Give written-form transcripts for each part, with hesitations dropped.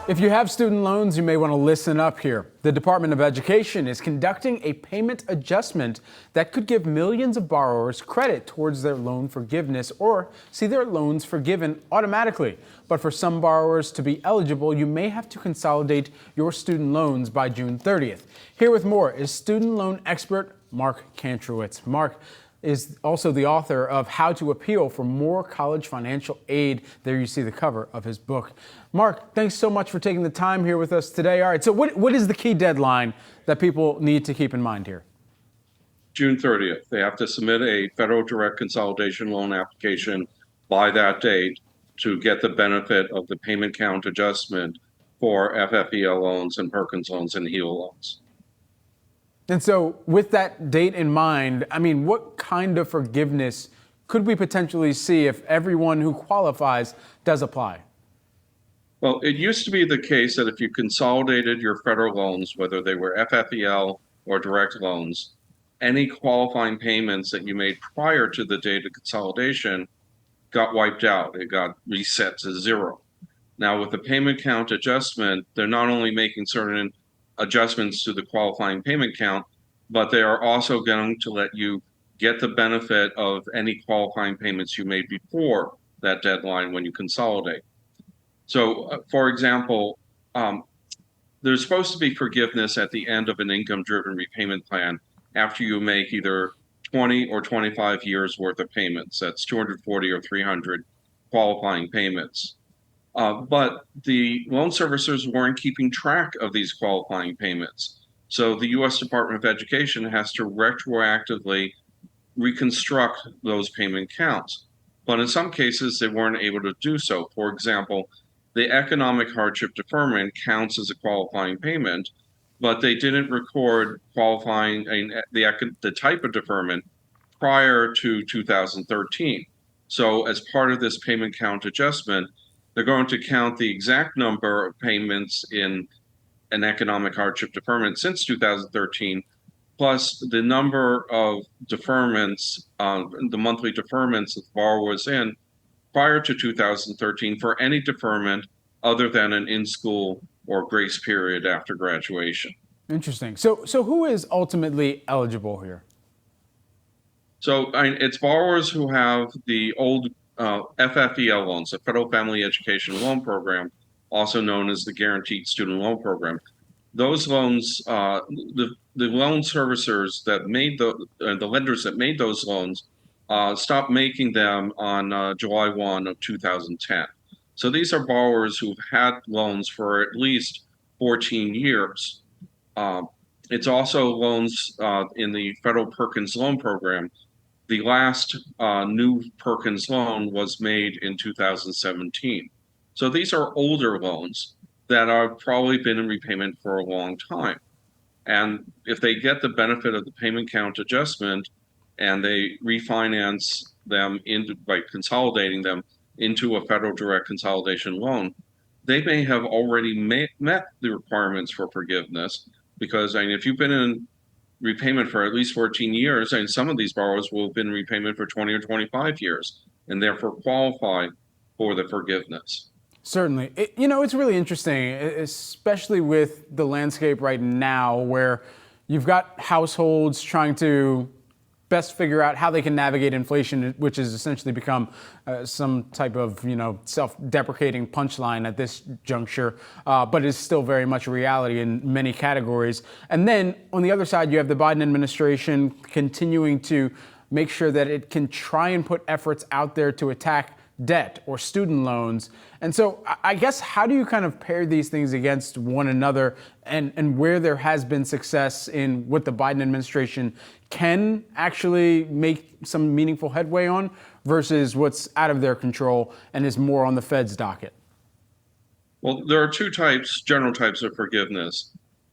If you have student loans, you may want to listen up here. The Department of Education is conducting a payment adjustment that could give millions of borrowers credit towards their loan forgiveness or see their loans forgiven automatically. But for some borrowers to be eligible, you may have to consolidate your student loans by June 30th. Here with more is student loan expert Mark Kantrowitz. Mark is also the author of How to Appeal for More College Financial Aid. There you see the cover of his book. Mark, thanks so much for taking the time here with us today. All right, so what is the key deadline that people need to keep in mind here? June 30th. They have to submit a federal direct consolidation loan application by that date to get the benefit of the payment count adjustment for FFEL loans and Perkins loans and HEAL loans. And so with that date in mind, I mean, what kind of forgiveness could we potentially see if everyone who qualifies does apply? Well, it used to be the case that if you consolidated your federal loans, whether they were FFEL or direct loans, any qualifying payments that you made prior to the date of consolidation got wiped out. It got reset to zero. Now, with the payment count adjustment, they're not only making certain adjustments to the qualifying payment count, but they are also going to let you get the benefit of any qualifying payments you made before that deadline when you consolidate. So, for example, there's supposed to be forgiveness at the end of an income-driven repayment plan after you make either 20 or 25 years worth of payments. That's 240 or 300 qualifying payments. But the loan servicers weren't keeping track of these qualifying payments. So the U.S. Department of Education has to retroactively reconstruct those payment counts. But in some cases, they weren't able to do so. For example, the economic hardship deferment counts as a qualifying payment, but they didn't record qualifying the type of deferment prior to 2013. So as part of this payment count adjustment, they're going to count the exact number of payments in an economic hardship deferment since 2013, plus the number of deferments, the monthly deferments that the borrower was in prior to 2013 for any deferment other than an in-school or grace period after graduation. Interesting. So who is ultimately eligible here? So it's borrowers who have the old FFEL loans, the Federal Family Education Loan Program, also known as the Guaranteed Student Loan Program. Those loans, the loan servicers that made the lenders that made those loans stopped making them on July 1 of 2010. So these are borrowers who've had loans for at least 14 years. It's also loans in the Federal Perkins Loan Program. The last new Perkins loan was made in 2017. So these are older loans that have probably been in repayment for a long time. And if they get the benefit of the payment count adjustment and they refinance them by consolidating them into a federal direct consolidation loan, they may have already met the requirements for forgiveness because if you've been in repayment for at least 14 years, and some of these borrowers will have been in repayment for 20 or 25 years and therefore qualify for the forgiveness. Certainly. It's really interesting, especially with the landscape right now where you've got households trying to best figure out how they can navigate inflation, which has essentially become some type of, self-deprecating punchline at this juncture, but is still very much a reality in many categories. And then on the other side, you have the Biden administration continuing to make sure that it can try and put efforts out there to attack debt or student loans. And so I guess, how do you kind of pair these things against one another and where there has been success in what the Biden administration can actually make some meaningful headway on versus what's out of their control and is more on the Fed's docket? Well, there are two general types of forgiveness.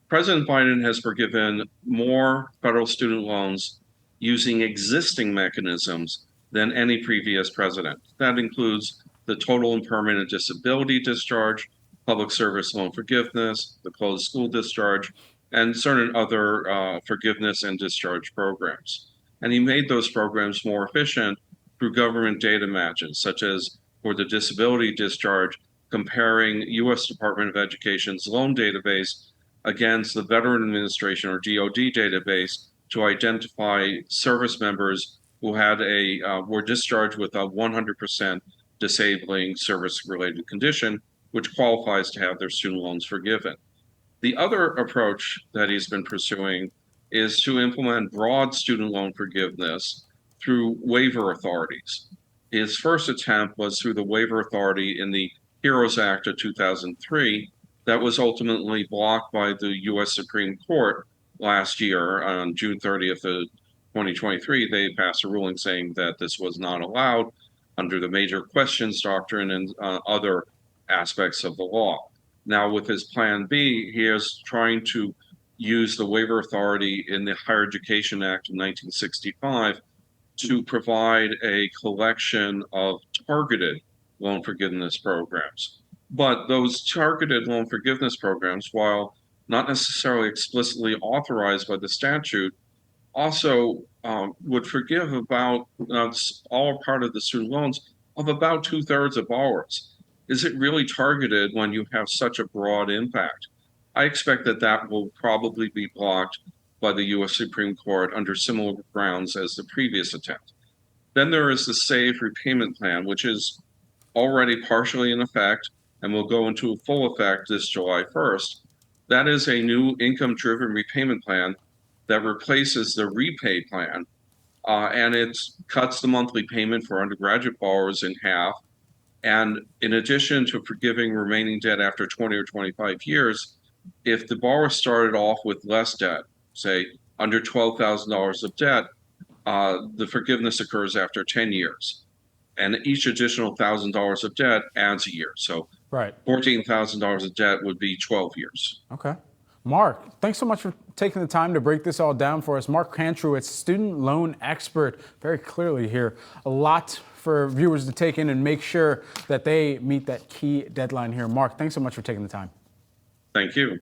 President Biden has forgiven more federal student loans using existing mechanisms than any previous president. That includes the total and permanent disability discharge, public service loan forgiveness, the closed school discharge, and certain other forgiveness and discharge programs. And he made those programs more efficient through government data matches, such as for the disability discharge, comparing U.S. Department of Education's loan database against the Veteran Administration or DoD database to identify service members who had were discharged with a 100% disabling service-related condition, which qualifies to have their student loans forgiven. The other approach that he's been pursuing is to implement broad student loan forgiveness through waiver authorities. His first attempt was through the waiver authority in the HEROES Act of 2003 that was ultimately blocked by the U.S. Supreme Court last year on June 30th of 2023. They passed a ruling saying that this was not allowed under the major questions doctrine and other aspects of the law. Now, with his plan B, he is trying to use the waiver authority in the Higher Education Act of 1965 to provide a collection of targeted loan forgiveness programs. But those targeted loan forgiveness programs, while not necessarily explicitly authorized by the statute, also would forgive about all part of the student loans of about 2/3 of borrowers. Is it really targeted when you have such a broad impact? I expect that that will probably be blocked by the U.S. Supreme Court under similar grounds as the previous attempt. Then there is the SAVE repayment plan, which is already partially in effect and will go into full effect this July 1st. That is a new income-driven repayment plan that replaces the repay plan, and it cuts the monthly payment for undergraduate borrowers in half. And in addition to forgiving remaining debt after 20 or 25 years, if the borrower started off with less debt, say under $12,000 of debt, the forgiveness occurs after 10 years. And each additional $1,000 of debt adds a year. So Right. $14,000 of debt would be 12 years. Okay. Mark, thanks so much for taking the time to break this all down for us. Mark Kantrowitz, student loan expert, very clearly here. A lot for viewers to take in and make sure that they meet that key deadline here. Mark, thanks so much for taking the time. Thank you.